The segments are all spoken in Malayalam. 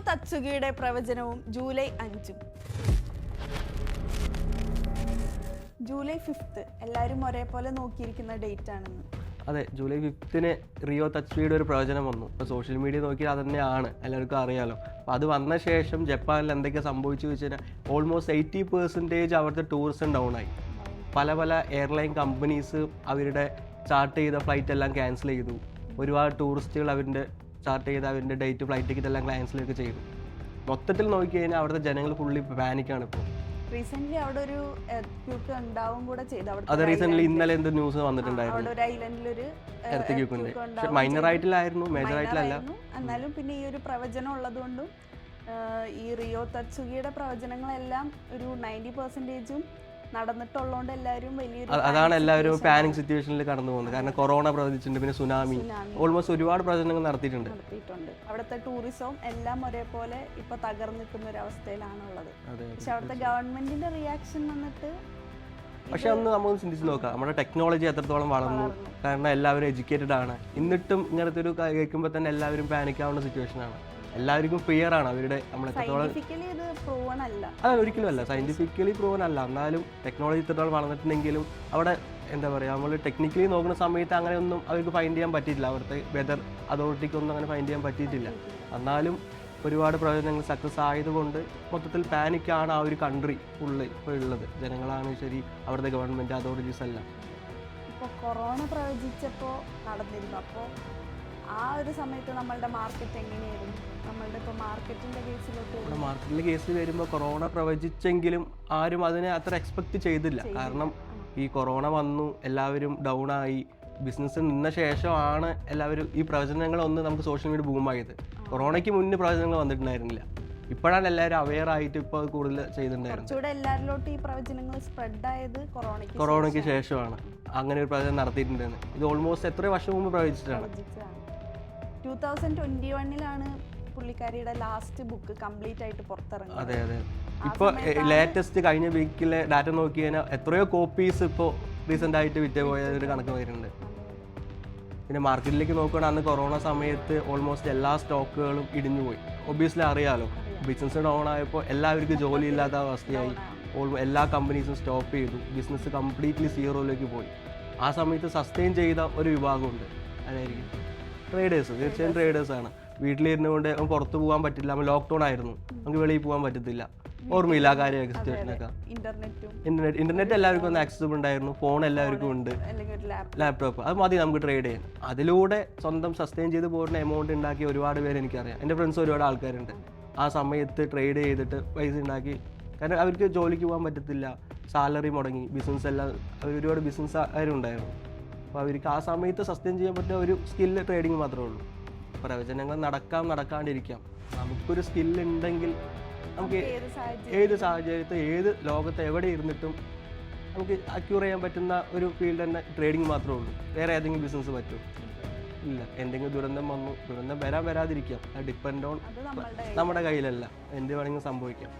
തത്സുഗിയുടെ പ്രവചനവും ജൂലൈ 5. ജൂലൈ 5 എല്ലാവരും ഒരേപോലെ നോക്കിയിരിക്കുന്ന ഡേറ്റ് ആണെന്ന്. അതെ, ജൂലൈ 5 റിയോ തത്സുഗിയുടെ ഒരു പ്രവചനം വന്നു. ഇപ്പോൾ സോഷ്യൽ മീഡിയ നോക്കിയാൽ അത് തന്നെയാണ്, എല്ലാവർക്കും അറിയാലോ. അപ്പോൾ അത് വന്ന ശേഷം ജപ്പാനിൽ എന്തൊക്കെ സംഭവിച്ചു വെച്ച് കഴിഞ്ഞാൽ ഓൾമോസ്റ്റ് 80% അവിടുത്തെ ടൂറിസം ഡൗൺ ആയി. പല എയർലൈൻ കമ്പനീസ് അവരുടെ ചാർട്ട് ചെയ്ത ഫ്ലൈറ്റ് എല്ലാം ക്യാൻസൽ ചെയ്തു. ഒരുപാട് ടൂറിസ്റ്റുകൾ അവരുടെ ചാർട്ട് ചെയ്ത അവരുടെ ഡേറ്റ് ഫ്ലൈറ്റ് ടിക്കറ്റ് എല്ലാം ക്യാൻസലൊക്കെ ചെയ്തു. മൊത്തത്തിൽ നോക്കിക്കഴിഞ്ഞാൽ അവിടുത്തെ ജനങ്ങൾ ഫുള്ളി പാനിക്കാണ് ഇപ്പോൾ. റീസെന്റ് അവിടെ ഒരു എർത്ത് ഉണ്ടാവും കൂടെ ചെയ്തു. അത് റീസെന്റ് ഇന്നലെ എന്ത് ന്യൂസ് വന്നിട്ടുണ്ടായിരുന്നു, മൈനർ ആയിട്ടില്ലായിരുന്നു, മേജർ ആയിട്ടില്ല. എന്നാലും പിന്നെ ഈ ഒരു പ്രവചനം ഉള്ളതുകൊണ്ടും ഈ റിയോ തത്സുഗിയുടെ പ്രവചനങ്ങളെല്ലാം ഒരു 90% നടന്നിട്ടുള്ളതുകൊണ്ട് എല്ലാവരും അതാണ് എല്ലാവരും പാനിക് സിറ്റുവേഷനിൽ കടന്നു പോകുന്നത്. കാരണം കൊറോണ പ്രവചിച്ചിട്ടുണ്ട്, പിന്നെ സുനാമി, ഓൾമോസ്റ്റ് ഒരുപാട് പ്രവചനങ്ങൾ നടത്തിയിട്ടുണ്ട്. അവിടുത്തെ ടൂറിസവും എല്ലാം ഒരേപോലെ ഇപ്പൊ തകർന്നിരിക്കുന്ന ഒരു അവസ്ഥയിലാണുള്ളത്. പക്ഷെ അവിടുത്തെ ഗവൺമെന്റിന്റെ റിയാക്ഷൻ വന്നിട്ട് പക്ഷെ ഒന്ന് നമുക്ക് ചിന്തിച്ച് നോക്കാം, നമ്മുടെ ടെക്നോളജി എത്രത്തോളം വളർന്നു. കാരണം എല്ലാവരും എഡ്യൂക്കേറ്റഡ് ആണ്. എന്നിട്ടും ഇങ്ങനത്തെ ഒരു കേൾക്കുമ്പോൾ തന്നെ എല്ലാവരും പാനിക് ആവുന്ന സിറ്റുവേഷനാണ്. എല്ലാവർക്കും ഫിയർ ആണ് അവരുടെ നമ്മളെത്രത്തോളം. അത് ഒരിക്കലും അല്ല, സയന്റിഫിക്കലി പ്രൂവൻ അല്ല. എന്നാലും ടെക്നോളജി ഇത്രത്തോളം വളർന്നിട്ടുണ്ടെങ്കിലും അവിടെ എന്താ പറയുക, നമ്മൾ ടെക്നിക്കലി നോക്കുന്ന സമയത്ത് അങ്ങനെയൊന്നും അവർക്ക് ഫൈൻഡ് ചെയ്യാൻ പറ്റിയിട്ടില്ല. അവിടുത്തെ വെതർ അതോറിറ്റിക്കൊന്നും അങ്ങനെ ഫൈൻഡ് ചെയ്യാൻ പറ്റിയിട്ടില്ല. എന്നാലും ഒരുപാട് പ്രവചനങ്ങൾ സക്സസ് ആയതുകൊണ്ട് മൊത്തത്തിൽ പാനിക്കാണ് ആ ഒരു കൺട്രി ഫുള്ള് ഇപ്പോൾ ഉള്ളത്. ജനങ്ങളാണ് ശരി, അവിടുത്തെ ഗവൺമെൻറ് അതോറിറ്റീസ് എല്ലാം. ഇപ്പോൾ കൊറോണ പ്രവചിച്ചപ്പോൾ നടന്നിരുന്നു. അപ്പോൾ ആ ഒരു സമയത്ത് നമ്മളുടെ മാർക്കറ്റ് എങ്ങനെയായിരുന്നു? നമ്മളുടെ ഇപ്പോൾ മാർക്കറ്റിൻ്റെ കേസിൽ വരുമ്പോൾ കൊറോണ പ്രവചിച്ചെങ്കിലും ആരും അതിനെ അത്ര എക്സ്പെക്ട് ചെയ്തില്ല. കാരണം ഈ കൊറോണ വന്നു, എല്ലാവരും ഡൗൺ ആയി, ബിസിനസ് നിന്ന ശേഷമാണ് എല്ലാവരും ഈ പ്രവചനങ്ങളൊന്നും നമുക്ക് സോഷ്യൽ മീഡിയ ബൂമായത്. കൊറോണയ്ക്ക് മുന്നേ പ്രവചനങ്ങൾ വന്നിട്ടുണ്ടായിരുന്നില്ല. ഇപ്പോഴാണ് എല്ലാവരും അവെയർ ആയിട്ട് ഇപ്പോൾ കൂടുതൽ ചെയ്തിട്ടുണ്ടായിരുന്നത്. കൊറോണയ്ക്ക് ശേഷമാണ് അങ്ങനെ ഒരു പ്രവചനം നടത്തിയിട്ടുണ്ടെന്ന്. ഇത് ഓൾമോസ്റ്റ് എത്ര വർഷം മുമ്പ് പ്രവചിച്ചിട്ടാണ്. 2021 പുള്ളിക്കാരിയുടെ ലാസ്റ്റ് ബുക്ക് കംപ്ലീറ്റ് ആയിട്ട് പുറത്തിറങ്ങി. അതെ. ഇപ്പോൾ ലേറ്റസ്റ്റ് കഴിഞ്ഞ വീക്കിലെ ഡാറ്റ നോക്കി കഴിഞ്ഞാൽ എത്രയോ കോപ്പീസ് ഇപ്പോൾ റീസെൻ്റ് ആയിട്ട് വിറ്റ് പോയ ഒരു കണക്ക് വരുന്നുണ്ട്. പിന്നെ മാർക്കറ്റിലേക്ക് നോക്കുകയാണെങ്കിൽ അന്ന് കൊറോണ സമയത്ത് ഓൾമോസ്റ്റ് എല്ലാ സ്റ്റോക്കുകളും ഇടിഞ്ഞു പോയി. ഒബ്വിയസ്ലി അറിയാലോ, ബിസിനസ് ഡൗൺ ആയപ്പോൾ എല്ലാവർക്കും ജോലി ഇല്ലാത്ത അവസ്ഥയായി. എല്ലാ കമ്പനീസും സ്റ്റോപ്പ് ചെയ്തു, ബിസിനസ് കംപ്ലീറ്റ്ലി സീറോയിലേക്ക് പോയി. ആ സമയത്ത് സസ്റ്റെയിൻ ചെയ്ത ഒരു വിഭാഗമുണ്ട്, അതായിരിക്കും ട്രേഡേഴ്സ്. തീർച്ചയായും ട്രേഡേഴ്സാണ്. വീട്ടിലിരുന്നുകൊണ്ട് പുറത്ത് പോകാൻ പറ്റില്ല, നമ്മൾ ലോക്ക്ഡൗൺ ആയിരുന്നു, നമുക്ക് വെളിയിൽ പോകാൻ പറ്റത്തില്ല. ഓർമ്മയില്ല ആ കാര്യമൊക്കെ, സിറ്റുവേഷനൊക്കെ. ഇന്റർനെറ്റ് എല്ലാവർക്കും ഒന്ന് ആക്സസിബിൾ ഉണ്ടായിരുന്നു, ഫോൺ എല്ലാവർക്കും ഉണ്ട്, ലാപ്ടോപ്പ്, അത് മതി നമുക്ക് ട്രേഡ് ചെയ്യാൻ. അതിലൂടെ സ്വന്തം സസ്റ്റെയിൻ ചെയ്ത് പോകുന്ന എമൗണ്ട് ഉണ്ടാക്കി ഒരുപാട് പേര് എനിക്കറിയാം. എൻ്റെ ഫ്രണ്ട്സ് ഒരുപാട് ആൾക്കാരുണ്ട് ആ സമയത്ത് ട്രേഡ് ചെയ്തിട്ട് പൈസ ഉണ്ടാക്കി. കാരണം അവർക്ക് ജോലിക്ക് പോകാൻ പറ്റത്തില്ല, സാലറി മുടങ്ങി, ബിസിനസ് എല്ലാം ഒരുപാട് ബിസിനസ്സുകാരുണ്ടായിരുന്നു. അപ്പോൾ അവർക്ക് ആ സമയത്ത് സസ്റ്റെയിൻ ചെയ്യാൻ പറ്റുന്ന ഒരു സ്കില്ല് ട്രേഡിങ് മാത്രമേ ഉള്ളൂ. പ്രവചനങ്ങൾ നടക്കാണ്ടിരിക്കാം. നമുക്കൊരു സ്കില്ലുണ്ടെങ്കിൽ നമുക്ക് ഏത് സാഹചര്യത്തിൽ ഏത് ലോകത്ത് എവിടെ ഇരുന്നിട്ടും നമുക്ക് അക്യൂർ ചെയ്യാൻ പറ്റുന്ന ഒരു ഫീൽഡ് തന്നെ ട്രേഡിങ് മാത്രമേ ഉള്ളൂ. വേറെ ഏതെങ്കിലും ബിസിനസ് പറ്റുമോ? ഇല്ല. എന്തെങ്കിലും ദുരന്തം വന്നു, ദുരന്തം വരാതിരിക്കാം, അത് ഡിപ്പെൻഡ് ഓൺ നമ്മുടെ കയ്യിലല്ല, എന്ത് വേണമെങ്കിലും സംഭവിക്കാം.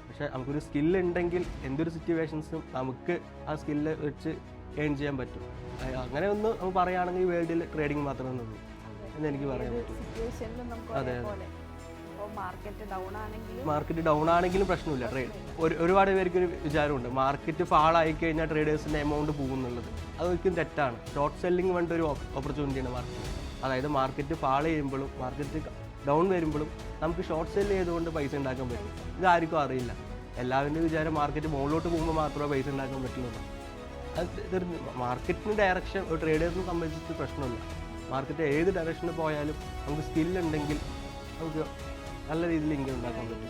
പക്ഷേ നമുക്കൊരു സ്കില്ലുണ്ടെങ്കിൽ എന്തൊരു സിറ്റുവേഷൻസും നമുക്ക് ആ സ്കില്ല് വെച്ച് ഏൺ ചെയ്യാൻ പറ്റും. അങ്ങനെ ഒന്ന് നമുക്ക് പറയുകയാണെങ്കിൽ വേൾഡിൽ ട്രേഡിങ് മാത്രമേ ഉള്ളൂ എന്ന് എനിക്ക് പറയാൻ പറ്റും. അതെ. മാർക്കറ്റ് ഡൗൺ ആണെങ്കിലും പ്രശ്നമില്ല. ഒരുപാട് പേർക്ക് ഒരു വിചാരമുണ്ട്, മാർക്കറ്റ് ഫാൾ ആയി കഴിഞ്ഞാൽ ട്രേഡേഴ്സിൻ്റെ എമൗണ്ട് പോകുന്നുള്ളത്. അതൊരിക്കലും തെറ്റാണ്. ഷോർട്ട് സെല്ലിംഗ് വേണ്ട ഒരു ഓപ്പർച്യൂണിറ്റിയാണ് മാർക്കറ്റ്. അതായത് മാർക്കറ്റ് ഫാൾ ചെയ്യുമ്പോഴും മാർക്കറ്റ് ഡൗൺ വരുമ്പോഴും നമുക്ക് ഷോർട്ട് സെല്ല് ചെയ്തുകൊണ്ട് പൈസ ഉണ്ടാക്കാൻ പറ്റും. ഇതാർക്കും അറിയില്ല. എല്ലാവരുടെയും വിചാരം മാർക്കറ്റ് മുകളിലോട്ട് പോകുമ്പോൾ മാത്രമേ പൈസ ഉണ്ടാക്കാൻ പറ്റുള്ളൂ. അത് മാർക്കറ്റിന് ഡയറക്ഷൻ ഒരു ട്രേഡേഴ്സിനെ സംബന്ധിച്ച് പ്രശ്നമില്ല. മാർക്കറ്റ് ഏത് ഡയറക്ഷനിൽ പോയാലും നമുക്ക് സ്കില്ലുണ്ടെങ്കിൽ നമുക്ക് നല്ല രീതിയിൽ ഇൻകം ഉണ്ടാക്കാൻ പറ്റും.